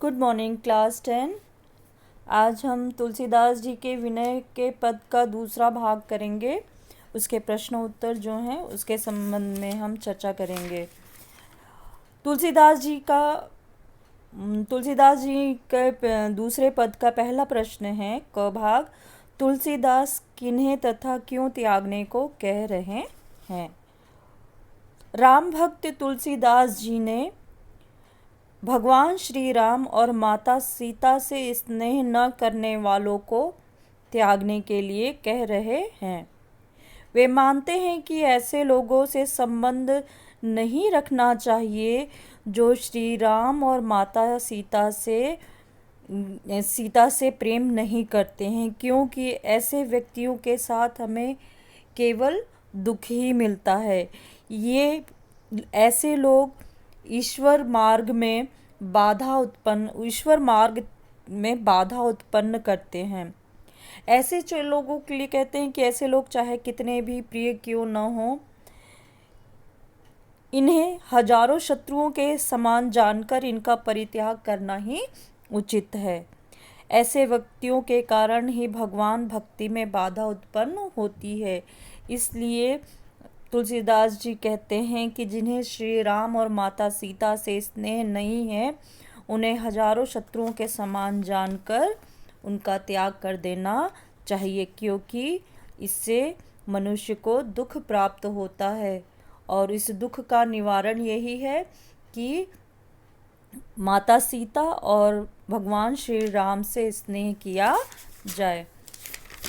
Good morning class 10। आज हम तुलसीदास जी के विनय के पद का दूसरा भाग करेंगे। उसके प्रश्न उत्तर जो हैं उसके संबंध में हम चर्चा करेंगे। तुलसीदास जी के दूसरे पद का पहला प्रश्न है क भाग। तुलसीदास किन्हें तथा क्यों त्यागने को कह रहे हैं। राम भक्त तुलसीदास जी ने भगवान श्री राम और माता सीता से स्नेह न करने वालों को त्यागने के लिए कह रहे हैं। वे मानते हैं कि ऐसे लोगों से संबंध नहीं रखना चाहिए जो श्री राम और माता सीता से प्रेम नहीं करते हैं, क्योंकि ऐसे व्यक्तियों के साथ हमें केवल दुख ही मिलता है। ये ऐसे लोग ईश्वर मार्ग में बाधा उत्पन्न करते हैं। ऐसे लोगों के लिए कहते हैं कि ऐसे लोग चाहे कितने भी प्रिय क्यों न हो, इन्हें हजारों शत्रुओं के समान जानकर इनका परित्याग करना ही उचित है। ऐसे व्यक्तियों के कारण ही भगवान भक्ति में बाधा उत्पन्न होती है। इसलिए तुलसीदास जी कहते हैं कि जिन्हें श्री राम और माता सीता से स्नेह नहीं है, उन्हें हजारों शत्रुओं के समान जानकर उनका त्याग कर देना चाहिए, क्योंकि इससे मनुष्य को दुख प्राप्त होता है। और इस दुख का निवारण यही है कि माता सीता और भगवान श्री राम से स्नेह किया जाए।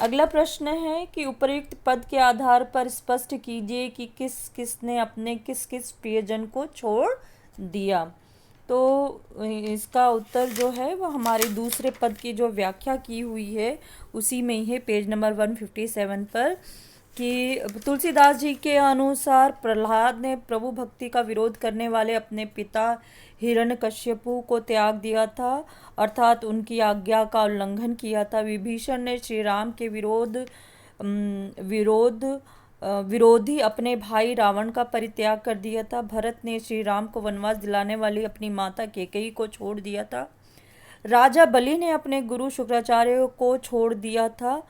अगला प्रश्न है कि उपर्युक्त पद के आधार पर स्पष्ट कीजिए कि किसने अपने किस प्रियजन को छोड़ दिया। तो इसका उत्तर जो है वह हमारे दूसरे पद की जो व्याख्या की हुई है उसी में ही है, पेज नंबर 157 पर, कि तुलसीदास जी के अनुसार प्रहलाद ने प्रभु भक्ति का विरोध करने वाले अपने पिता हिरण्यकश्यपु को त्याग दिया था, अर्थात उनकी आज्ञा का उल्लंघन किया था। विभीषण ने श्री राम के विरोधी अपने भाई रावण का परित्याग कर दिया था। भरत ने श्री राम को वनवास दिलाने वाली अपनी माता कैकेयी को छोड़ दिया था। राजा बलि ने अपने गुरु शुक्राचार्य को छोड़ दिया था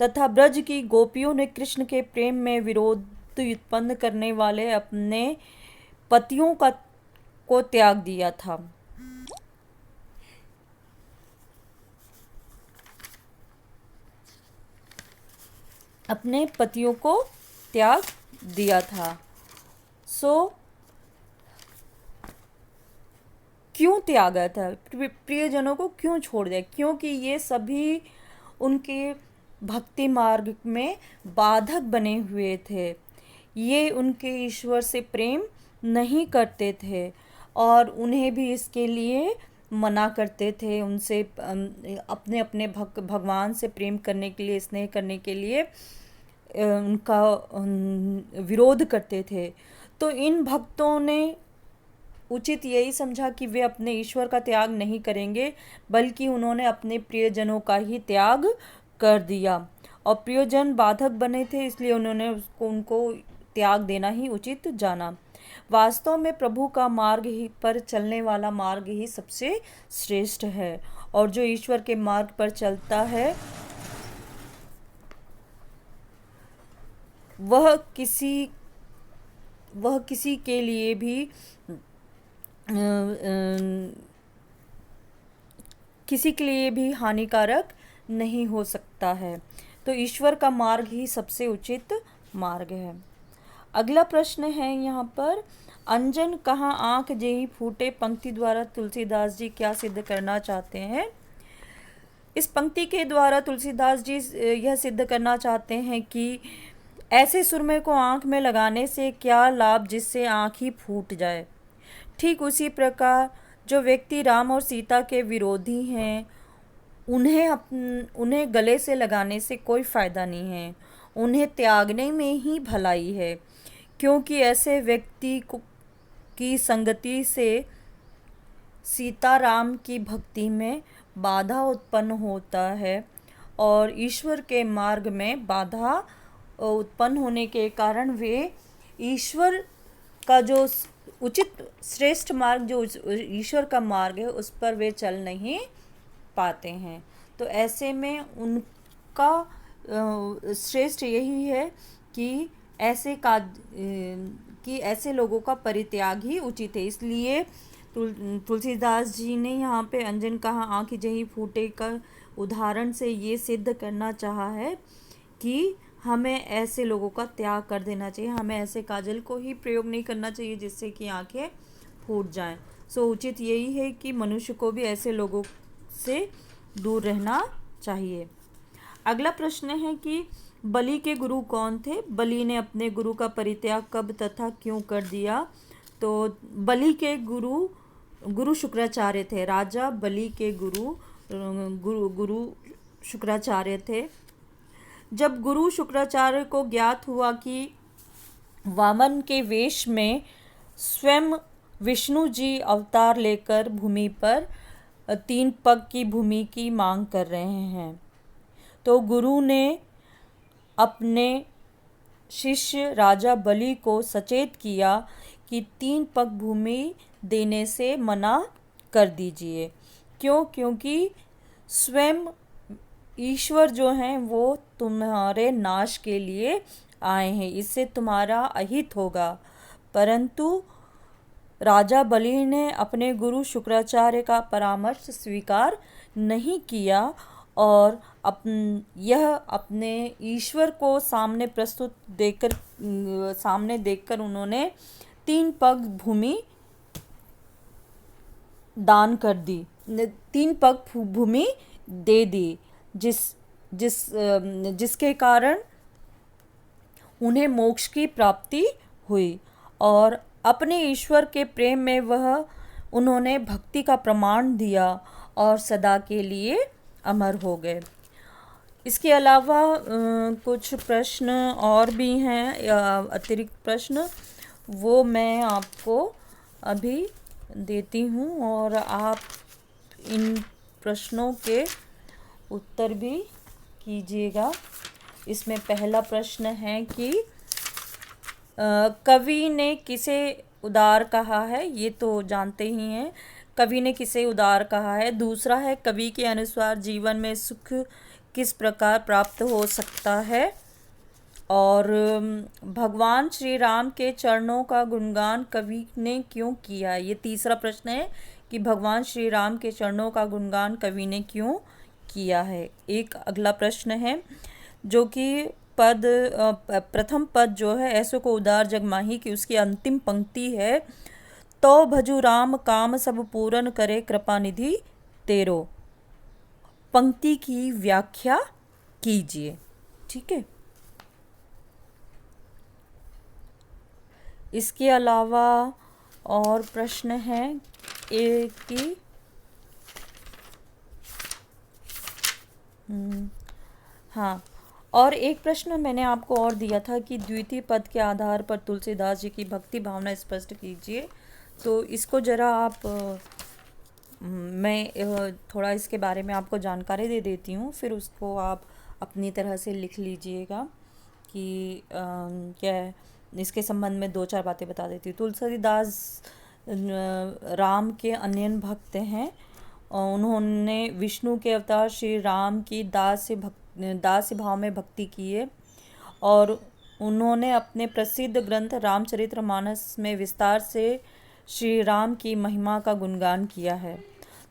तथा ब्रज की गोपियों ने कृष्ण के प्रेम में विरोध उत्पन्न करने वाले अपने पतियों को त्याग दिया था। अपने पतियों को त्याग दिया था। क्यों त्यागा था, प्रियजनों को क्यों छोड़ दिया? क्योंकि ये सभी उनके भक्ति मार्ग में बाधक बने हुए थे। ये उनके ईश्वर से प्रेम नहीं करते थे और उन्हें भी इसके लिए मना करते थे। उनसे अपने भगवान से प्रेम करने के लिए, स्नेह करने के लिए उनका विरोध करते थे। तो इन भक्तों ने उचित यही समझा कि वे अपने ईश्वर का त्याग नहीं करेंगे, बल्कि उन्होंने अपने प्रियजनों का ही त्याग कर दिया। और प्रियजन बाधक बने थे, इसलिए उन्होंने उनको त्याग देना ही उचित जाना। वास्तव में प्रभु का मार्ग ही पर चलने वाला मार्ग ही सबसे श्रेष्ठ है, और जो ईश्वर के मार्ग पर चलता है वह किसी के लिए भी हानिकारक नहीं हो सकता है। तो ईश्वर का मार्ग ही सबसे उचित मार्ग है। अगला प्रश्न है यहाँ पर, अंजन कहाँ आँख जेहि फूटे पंक्ति द्वारा तुलसीदास जी क्या सिद्ध करना चाहते हैं। इस पंक्ति के द्वारा तुलसीदास जी यह सिद्ध करना चाहते हैं कि ऐसे सुरमे को आँख में लगाने से क्या लाभ जिससे आँख ही फूट जाए। ठीक उसी प्रकार जो व्यक्ति राम और सीता के विरोधी हैं, उन्हें गले से लगाने से कोई फ़ायदा नहीं है, उन्हें त्यागने में ही भलाई है, क्योंकि ऐसे व्यक्ति की संगति से सीता राम की भक्ति में बाधा उत्पन्न होता है और ईश्वर के मार्ग में बाधा उत्पन्न होने के कारण वे ईश्वर का जो उचित श्रेष्ठ मार्ग जो ईश्वर का मार्ग है उस पर वे चल नहीं पाते हैं। तो ऐसे में उनका श्रेष्ठ यही है कि ऐसे लोगों का परित्याग ही उचित है। इसलिए तुलसीदास जी ने यहाँ पे अंजन कहा आँख जही फूटे का उदाहरण से ये सिद्ध करना चाहा है कि हमें ऐसे लोगों का त्याग कर देना चाहिए, हमें ऐसे काजल को ही प्रयोग नहीं करना चाहिए जिससे कि आंखें फूट जाएं। सो उचित यही है कि मनुष्य को भी ऐसे लोगों से दूर रहना चाहिए। अगला प्रश्न है कि बलि के गुरु कौन थे? बलि ने अपने गुरु का परित्याग कब तथा क्यों कर दिया? तो बलि के गुरु शुक्राचार्य थे। राजा बलि के गुरु शुक्राचार्य थे। जब गुरु शुक्राचार्य को ज्ञात हुआ कि वामन के वेश में स्वयं विष्णु जी अवतार लेकर भूमि पर 3 पग की भूमि की मांग कर रहे हैं, तो गुरु ने अपने शिष्य राजा बलि को सचेत किया कि 3 पग भूमि देने से मना कर दीजिए। क्यों? क्योंकि स्वयं ईश्वर जो हैं वो तुम्हारे नाश के लिए आए हैं, इससे तुम्हारा अहित होगा। परंतु राजा बलि ने अपने गुरु शुक्राचार्य का परामर्श स्वीकार नहीं किया और यह अपने ईश्वर को सामने देखकर उन्होंने 3 पग भूमि दान कर दी, 3 पग भूमि दे दी, जिसके कारण उन्हें मोक्ष की प्राप्ति हुई और अपने ईश्वर के प्रेम में उन्होंने भक्ति का प्रमाण दिया और सदा के लिए अमर हो गए। इसके अलावा कुछ प्रश्न और भी हैं, अतिरिक्त प्रश्न, वो मैं आपको अभी देती हूँ और आप इन प्रश्नों के उत्तर भी कीजिएगा। इसमें पहला प्रश्न है कि कवि ने किसे उदार कहा है? ये तो जानते ही हैं, कवि ने किसे उदार कहा है। दूसरा है कवि के अनुसार जीवन में सुख किस प्रकार प्राप्त हो सकता है और भगवान श्री राम के चरणों का गुणगान कवि ने क्यों किया? ये तीसरा प्रश्न है कि भगवान श्री राम के चरणों का गुणगान कवि ने क्यों किया है। एक अगला प्रश्न है जो कि प्रथम पद जो है ऐसो को उदार जगमाही की उसकी अंतिम पंक्ति है, तो भजु राम काम सब पूरन करे कृपा निधि तेरो। पंक्ति की व्याख्या कीजिए। ठीक है। इसके अलावा और प्रश्न है कि हाँ, और एक प्रश्न मैंने आपको और दिया था कि द्वितीय पद के आधार पर तुलसीदास जी की भक्ति भावना स्पष्ट कीजिए। तो इसको ज़रा आप मैं थोड़ा इसके बारे में आपको जानकारी दे देती हूँ, फिर उसको आप अपनी तरह से लिख लीजिएगा कि क्या इसके संबंध में 2-4 बातें बता देती हूँ। तुलसीदास राम के अनन्य भक्त हैं। उन्होंने विष्णु के अवतार श्री राम की दास्य भाव में भक्ति की है और उन्होंने अपने प्रसिद्ध ग्रंथ रामचरितमानस में विस्तार से श्री राम की महिमा का गुणगान किया है।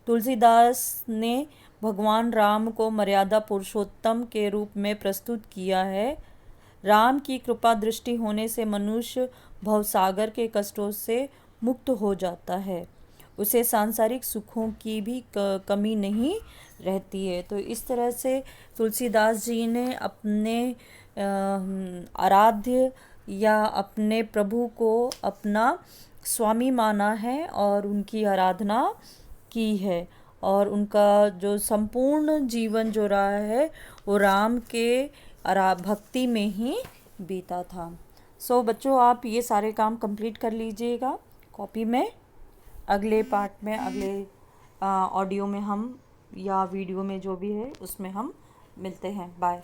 तुलसीदास ने भगवान राम को मर्यादा पुरुषोत्तम के रूप में प्रस्तुत किया है। राम की कृपा दृष्टि होने से मनुष्य भवसागर के कष्टों से मुक्त हो जाता है, उसे सांसारिक सुखों की भी कमी नहीं रहती है। तो इस तरह से तुलसीदास जी ने अपने आराध्य या अपने प्रभु को अपना स्वामी माना है और उनकी आराधना की है और उनका जो संपूर्ण जीवन जो रहा है वो राम के भक्ति में ही बीता था। सो बच्चों, आप ये सारे काम कंप्लीट कर लीजिएगा कॉपी में। अगले पार्ट में, अगले ऑडियो में हम या वीडियो में जो भी है उसमें हम मिलते हैं। बाय।